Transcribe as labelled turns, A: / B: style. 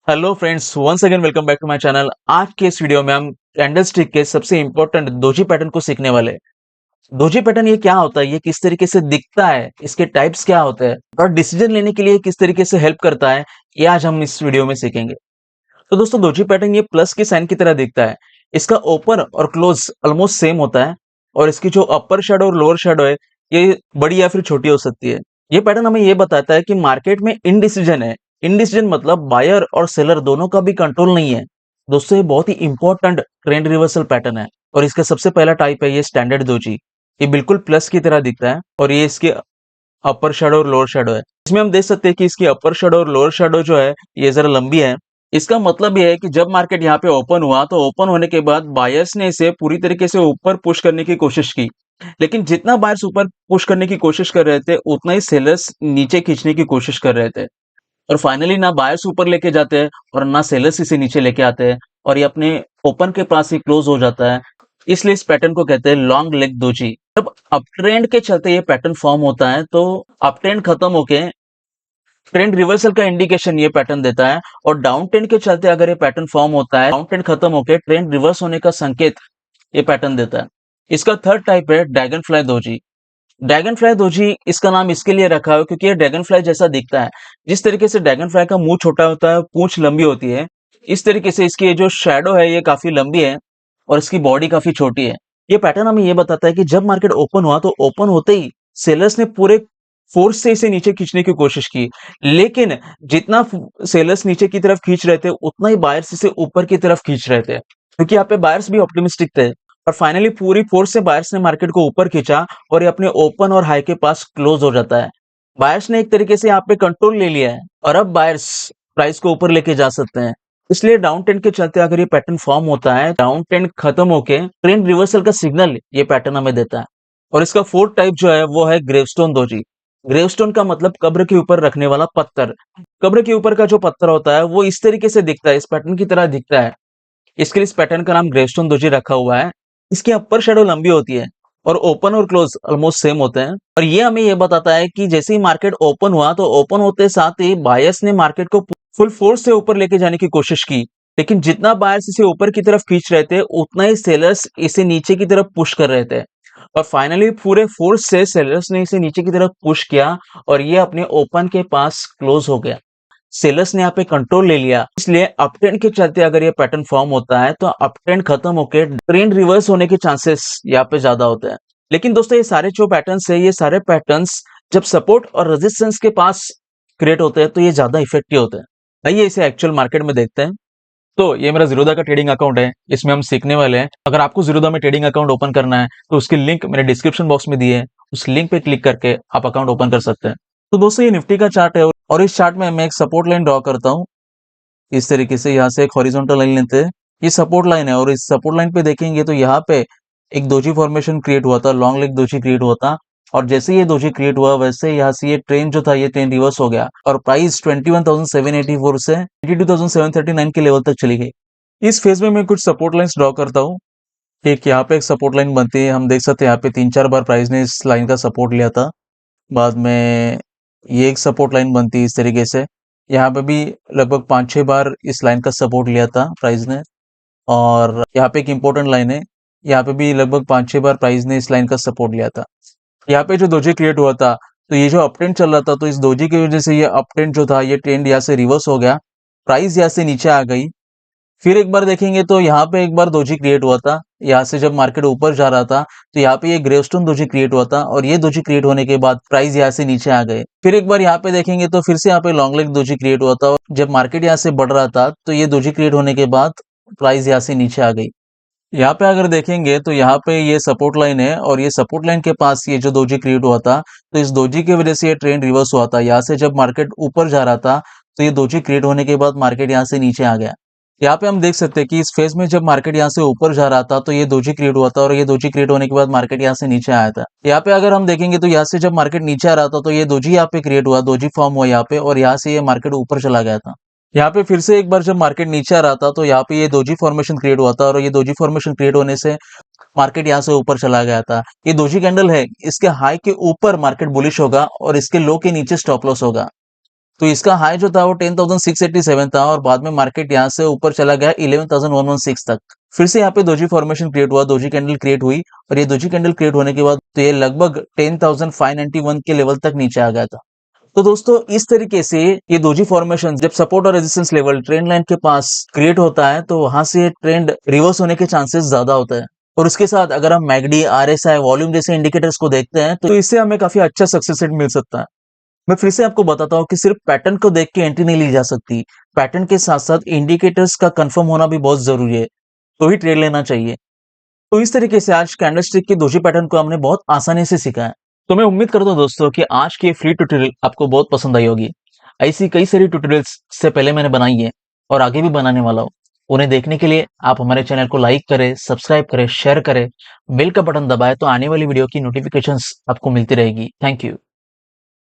A: Hello friends, once again welcome back to my channel. आज के इस वीडियो में हम कैंडलस्टिक के सबसे इंपॉर्टेंट दोजी पैटर्न को सीखने वाले हैं। दोजी पैटर्न ये क्या होता है, ये किस तरीके से दिखता है, इसके टाइप्स क्या होते हैं और डिसीजन लेने के लिए किस तरीके से हेल्प करता है, ये आज हम इस वीडियो में सीखेंगे। तो दोस्तों, दोजी पैटर्न ये प्लस के साइन की तरह दिखता है। इसका ओपन और क्लोज ऑलमोस्ट सेम होता है और इसकी जो अपर शेडो और लोअर शेडो है, ये बड़ी या फिर छोटी हो सकती है। ये पैटर्न हमें ये बताता है कि मार्केट में इनडिसीजन है। इनडिसीजन मतलब बायर और सेलर दोनों का भी कंट्रोल नहीं है। दोस्तों, ये बहुत ही इंपॉर्टेंट ट्रेंड रिवर्सल पैटर्न है और इसका सबसे पहला टाइप है ये स्टैंडर्ड दोजी। ये बिल्कुल प्लस की तरह दिखता है और ये इसके अपर शेडो और लोअर शेडो है। इसमें हम देख सकते हैं कि इसकी अपर शेडो और लोअर शेडो जो है, ये जरा लंबी है। इसका मतलब ये है कि जब मार्केट यहाँ पे ओपन हुआ तो ओपन होने के बाद बायर्स ने इसे पूरी तरीके से ऊपर पुश करने की कोशिश की, लेकिन जितना बायर्स ऊपर पुश करने की कोशिश कर रहे थे उतना ही सेलर्स नीचे खींचने की कोशिश कर रहे थे। और फाइनली ना बायर्स ऊपर लेके जाते हैं और ना सेलर्स इसे नीचे लेके आते हैं और ये अपने ओपन के पास ही क्लोज हो जाता है। इसलिए इस पैटर्न को कहते हैं लॉन्ग लेग दोजी। जब अप ट्रेंड के चलते ये पैटर्न फॉर्म होता है तो अप ट्रेंड खत्म होके ट्रेंड रिवर्सल का इंडिकेशन ये पैटर्न देता है और डाउन ट्रेंड के चलते अगर ये पैटर्न फॉर्म होता है, डाउन ट्रेंड खत्म होके ट्रेंड रिवर्स होने का संकेत ये पैटर्न देता है। इसका थर्ड टाइप है dragon fly doji. Dragon fly doji इसका नाम इसके लिए रखा है क्योंकि ये ड्रैगन फ्लाई जैसा दिखता है। जिस तरीके से ड्रैगन फ्लाई का मुंह छोटा होता है, पूंछ लंबी होती है, इस तरीके से इसकी जो शैडो है ये काफी लंबी है और इसकी बॉडी काफी छोटी है। ये पैटर्न हमें ये बताता है कि जब मार्केट ओपन हुआ तो ओपन होते ही सेलर्स ने पूरे फोर्स से इसे नीचे खींचने की कोशिश की, लेकिन जितना सेलर्स नीचे की तरफ खींच रहे थे उतना ही बायर्स इसे ऊपर की तरफ खींच रहे थे, क्योंकि यहाँ पे बायर्स भी ऑप्टिमिस्टिक थे। और फाइनली पूरी फोर्स से बायर्स ने मार्केट को ऊपर खींचा और ये अपने ओपन और हाई के पास क्लोज हो जाता है। बायर्स ने एक तरीके से यहाँ पे कंट्रोल ले लिया है और अब बायर्स प्राइस को ऊपर लेके जा सकते हैं। इसलिए डाउन ट्रेंड के चलते अगर ये पैटर्न फॉर्म होता है, डाउन ट्रेंड खत्म होके ट्रेंड रिवर्सल का सिग्नल ये पैटर्न हमें देता है। और इसका फोर्थ टाइप जो है वो है ग्रेवस्टोन दोजी। ग्रेवस्टोन का मतलब कब्र के ऊपर रखने वाला पत्थर। कब्र के ऊपर का जो पत्थर होता है वो इस तरीके से दिखता है, इस पैटर्न की तरह दिखता है। इसके लिए इस पैटर्न का नाम ग्रेवस्टोन दोजी रखा हुआ है। इसकी अपर शेडो लंबी होती है और ओपन और क्लोज ऑलमोस्ट सेम होते हैं और ये हमें ये बताता है कि जैसे ही मार्केट ओपन हुआ तो ओपन होते साथ ही बायर्स ने मार्केट को फुल फोर्स से ऊपर लेके जाने की कोशिश की, लेकिन जितना बायर्स इसे ऊपर की तरफ खींच रहे थे उतना ही सेलर्स इसे नीचे की तरफ पुश कर रहे थे और फाइनली पूरे फोर्स से सेलर्स ने इसे नीचे की तरफ पुश किया और ये अपने ओपन के पास क्लोज हो गया। सेलर्स ने यहाँ पे कंट्रोल ले लिया। इसलिए अप ट्रेंड के चलते अगर ये पैटर्न फॉर्म होता है तो अप ट्रेंड खत्म होकर ट्रेंड रिवर्स होने के चांसेस यहाँ पे ज्यादा होते हैं। लेकिन दोस्तों, ये सारे जो पैटर्न्स है, ये सारे पैटर्न्स जब सपोर्ट और रेजिस्टेंस के पास क्रिएट होते हैं तो ये ज्यादा इफेक्टिव होते हैं। आइए इसे एक्चुअल मार्केट में देखते हैं। तो ये मेरा ज़ीरोधा का ट्रेडिंग अकाउंट है, इसमें हम सीखने वाले हैं। अगर आपको ज़ीरोधा में ट्रेडिंग अकाउंट ओपन करना है तो उसकी लिंक मैंने डिस्क्रिप्शन बॉक्स में दी है, उस लिंक पे क्लिक करके आप अकाउंट ओपन कर सकते हैं। तो दोस्तों, ये निफ्टी का चार्ट है और इस चार्ट में मैं एक सपोर्ट लाइन ड्रॉ करता हूँ। इस तरीके से यहाँ से एक हॉरिजॉन्टल लाइन लेते हैं, ये सपोर्ट लाइन है और इस सपोर्ट लाइन पे देखेंगे तो यहाँ पे एक दोजी फॉर्मेशन क्रिएट हुआ था, लॉन्ग लेग दोजी क्रिएट हुआ था और जैसे ये दोजी क्रिएट हुआ वैसे यहाँ से ये ट्रेंड जो था ये ट्रेंड रिवर्स हो गया और प्राइस 21,784 से 22,739 के लेवल तक चली गई। इस फेज में मैं कुछ सपोर्ट लाइंस ड्रॉ करता हूँ। एक यहाँ पे एक सपोर्ट लाइन बनती है, हम देख सकते हैं यहाँ पे 3-4 बार प्राइस ने इस लाइन का सपोर्ट लिया था। बाद में ये एक सपोर्ट लाइन बनती है इस तरीके से, यहाँ पे भी लगभग 5-6 बार इस लाइन का सपोर्ट लिया था प्राइस ने। और यहाँ पे एक इम्पोर्टेंट लाइन है, यहाँ पे भी लगभग 5-6 बार प्राइस ने इस लाइन का सपोर्ट लिया था। यहाँ पे जो दोजी क्रिएट हुआ था तो ये जो अप ट्रेंड चल रहा था तो इस दोजी की वजह से ये अप ट्रेंड जो था ये ट्रेंड यहाँ से रिवर्स हो गया, प्राइस यहाँ से नीचे आ गई। फिर एक बार देखेंगे तो यहाँ पे एक बार दोजी क्रिएट हुआ था, यहाँ से जब मार्केट ऊपर जा रहा था तो यहाँ पे ये ग्रेवस्टोन दोजी क्रिएट हुआ था और ये दोजी क्रिएट होने के बाद प्राइस यहाँ से नीचे आ गए। फिर एक बार यहाँ पे देखेंगे तो फिर से यहाँ पे लॉन्ग लेग दोजी क्रिएट हुआ था और जब मार्केट यहाँ से बढ़ रहा था तो ये दोजी क्रिएट होने के बाद प्राइस यहाँ से नीचे आ गई। यहाँ पे अगर देखेंगे तो यहाँ पे ये सपोर्ट लाइन है और ये सपोर्ट लाइन के पास ये जो दोजी क्रिएट हुआ था तो इस दोजी की वजह से ये ट्रेंड रिवर्स हुआ था। यहाँ से जब मार्केट ऊपर जा रहा था तो ये दोजी क्रिएट होने के बाद मार्केट यहाँ से नीचे आ गया। यहाँ पे हम देख सकते हैं कि इस फेज में जब मार्केट यहाँ से ऊपर जा रहा था तो ये दोजी क्रिएट हुआ था और ये दोजी क्रिएट होने के बाद मार्केट यहाँ से नीचे आया था। यहाँ पे अगर हम देखेंगे तो यहाँ से जब मार्केट नीचे आ रहा था तो ये दोजी यहाँ पे क्रिएट हुआ, दोजी फॉर्म हुआ यहाँ पे और यहाँ से ये मार्केट ऊपर चला गया था। यहाँ पे फिर से एक बार जब मार्केट नीचे आ रहा था तो यहाँ पे ये दोजी फॉर्मेशन क्रिएट हुआ था और ये दोजी फॉर्मेशन क्रिएट होने से मार्केट यहाँ से ऊपर चला गया था। ये दोजी कैंडल है, इसके हाई के ऊपर मार्केट बुलिश होगा और इसके लो के नीचे स्टॉप लॉस होगा। तो इसका हाई जो था वो 10,687 था और बाद में मार्केट यहाँ से ऊपर चला गया 11,116 तक। फिर से यहाँ पे दोजी फॉर्मेशन क्रिएट हुआ, दोजी कैंडल क्रिएट हुई और ये दोजी कैंडल क्रिएट होने के बाद तो ये लगभग 10,591 के लेवल तक नीचे आ गया था। तो दोस्तों इस तरीके से ये दोजी फॉर्मेशन जब सपोर्ट और रेजिस्टेंस लेवल ट्रेंड लाइन के पास क्रिएट होता है तो वहां से ट्रेंड रिवर्स होने के चांसेस ज्यादा होते हैं। और उसके साथ अगर हम मैगडी, आरएसआई, वॉल्यूम जैसे इंडिकेटर्स को देखते हैं तो इससे हमें काफी अच्छा सक्सेस रेट मिल सकता है। मैं फिर से आपको बताता हूँ कि सिर्फ पैटर्न को देख के एंट्री नहीं ली जा सकती, पैटर्न के साथ साथ इंडिकेटर्स का कंफर्म होना भी बहुत जरूरी है, तो ही ट्रेड लेना चाहिए। तो इस तरीके से आज कैंडलस्टिक की दोजी पैटर्न को हमने बहुत आसानी से सीखा है। तो मैं उम्मीद करता हूँ दोस्तों कि आज की फ्री ट्यूटोरियल आपको बहुत पसंद आई होगी। ऐसी कई सारी ट्यूटोरियल्स से पहले मैंने बनाई है और आगे भी बनाने वाला हूँ। उन्हें देखने के लिए आप हमारे चैनल को लाइक करें, सब्सक्राइब करें, शेयर करें, बेल का बटन दबाएं तो आने वाली वीडियो की नोटिफिकेशंस आपको मिलती रहेगी। Thank you.